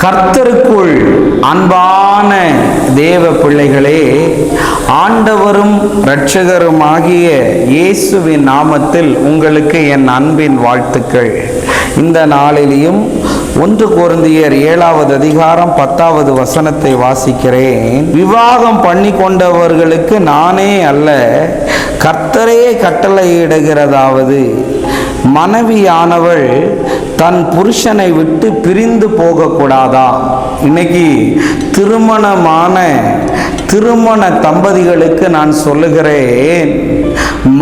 கர்த்தருக்குள் அன்பான தேவ பிள்ளைகளே, ஆண்டவரும் இரட்சகருமாகிய இயேசுவின் நாமத்தில் உங்களுக்கு என் அன்பின் வாழ்த்துக்கள். இந்த நாளிலேயும் 1 கொரிந்தியர் 7வது அதிகாரம் 10வது வசனத்தை வாசிக்கிறேன். விவாகம் பண்ணி கொண்டவர்களுக்கு நானே அல்ல, கர்த்தரே கட்டளையிடுகிறதாவது, மனைவியானவள் தன் புருஷனை விட்டு பிரிந்து போகக்கூடாதா? இன்னைக்கு திருமண தம்பதிகளுக்கு நான் சொல்லுகிறேன்,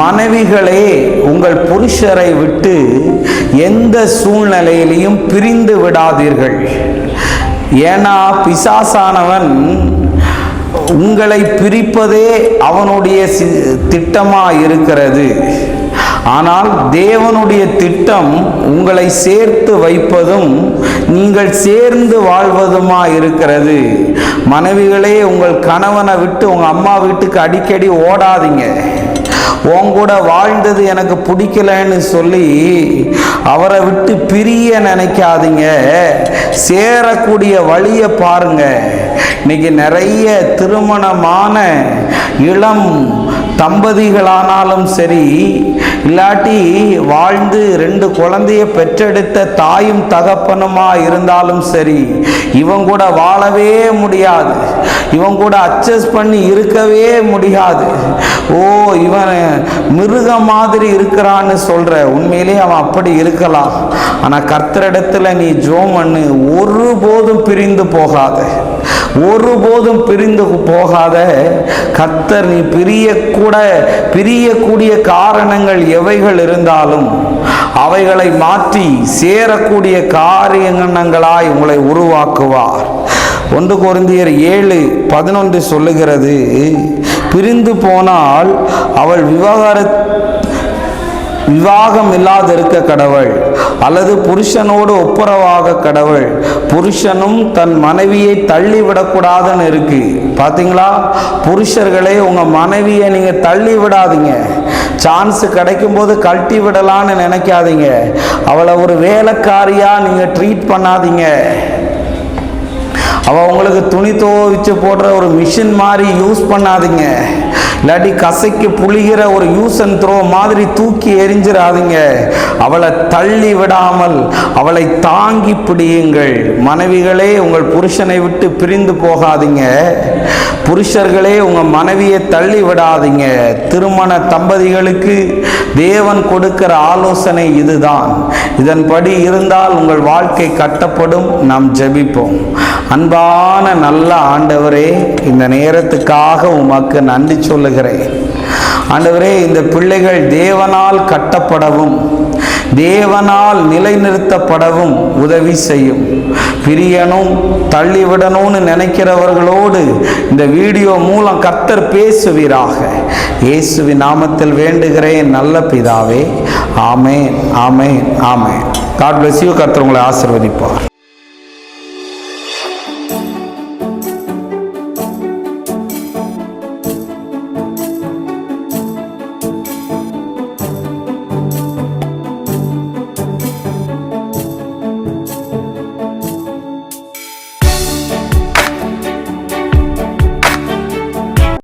மனைவிகளே உங்கள் புருஷரை விட்டு எந்த சூழ்நிலையிலையும் பிரிந்து விடாதீர்கள். ஏன்னா பிசாசானவன் உங்களை பிரிப்பதே அவனுடைய திட்டமாக இருக்கிறது. ஆனால் தேவனுடைய திட்டம் உங்களை சேர்த்து வைப்பதும் நீங்கள் சேர்ந்து வாழ்வதுமா இருக்கிறது. மனைவிகளே, உங்கள் கணவனை விட்டு உங்கள் அம்மா வீட்டுக்கு அடிக்கடி ஓடாதீங்க. உன் கூட வாழ்ந்தது எனக்கு பிடிக்கலன்னு சொல்லி அவரை விட்டு பிரிய நினைக்காதீங்க. சேரக்கூடிய வழியை பாருங்க. இன்னைக்கு நிறைய திருமணமான இளம் தம்பதிகளானாலும் சரி, இல்லாட்டி வாழ்ந்து 2 குழந்தைய பெற்றெடுத்த தாயும் தகப்பனுமா இருந்தாலும் சரி, இவன் கூட வாழவே முடியாது, இவன் கூட அட்ஜஸ்ட் பண்ணி இருக்கவே முடியாது. ஓ, இவன் மிருகம் மாதிரி இருக்கிறான்னு சொல்ற. உண்மையிலே அவன் அப்படி இருக்கலாம். ஆனால் கர்த்தரிடத்துல நீ ஜெபம் பண்ணு. ஒருபோதும் பிரிந்து போகாத, ஒருபோதும் பிரிந்து போகாத. கர்த்தர் நீ பிரியக்கூடிய காரணங்கள் எவைகள் இருந்தாலும் அவைகளை மாற்றி சேரக்கூடிய காரியங்களாய் உங்களை உருவாக்குவார். 1 கொரிந்தியர் 7:11 சொல்லுகிறது, பிரிந்து போனால் அவள் விவாகம் இல்லாதிருக்க கடவுள், அல்லது புருஷனோடு ஒப்புரவாக கடவுள். புருஷனும் தன் மனைவியை தள்ளி விடக்கூடாதுன்னு இருக்கு. பார்த்தீங்களா? புருஷர்களே, உங்க மனைவியை நீங்க தள்ளி விடாதீங்க. சான்ஸ் கிடைக்கும் போது கழட்டி விடலான்னு நினைக்காதீங்க. அவளை ஒரு வேலைக்காரியா நீங்க ட்ரீட் பண்ணாதீங்க. அவள் உங்களுக்கு துணி துவைச்சு போடுற ஒரு மிஷின் மாதிரி யூஸ் பண்ணாதீங்க. இல்லாட்டி கசைக்கு புளிகிற ஒரு யூஸ் அண்ட் த்ரோ மாதிரி தூக்கி எரிஞ்சிடாதீங்க. அவளை தள்ளி விடாமல் அவளை தாங்கி பிடியுங்கள். மனைவிகளே, உங்கள் புருஷனை விட்டு பிரிந்து போகாதீங்க. புருஷர்களே, உங்கள் மனைவியை தள்ளி விடாதீங்க. திருமண தம்பதிகளுக்கு தேவன் கொடுக்கிற ஆலோசனை இதுதான். இதன்படி இருந்தால் உங்கள் வாழ்க்கை கட்டப்படும். நாம் ஜெபிப்போம். அன்பான நல்ல ஆண்டவரே, இந்த நேரத்துக்காக உமக்கு நன்றி சொல்லுகிறேன். ஆண்டவரே, இந்த பிள்ளைகள் தேவனால் கட்டப்படவும் தேவனால் நிலைநிறுத்தப்படவும் உதவி செய்யும். பிரியனும் தள்ளிவிடணும்னு நினைக்கிறவர்களோடு இந்த வீடியோ மூலம் கர்த்தர் பேசுவீராக. இயேசுவின் நாமத்தில் வேண்டுகிறேன் நல்ல பிதாவே. ஆமேன், ஆமேன், ஆமேன். God bless you. கர்த்தர் உங்களை ஆசீர்வதிப்பார்.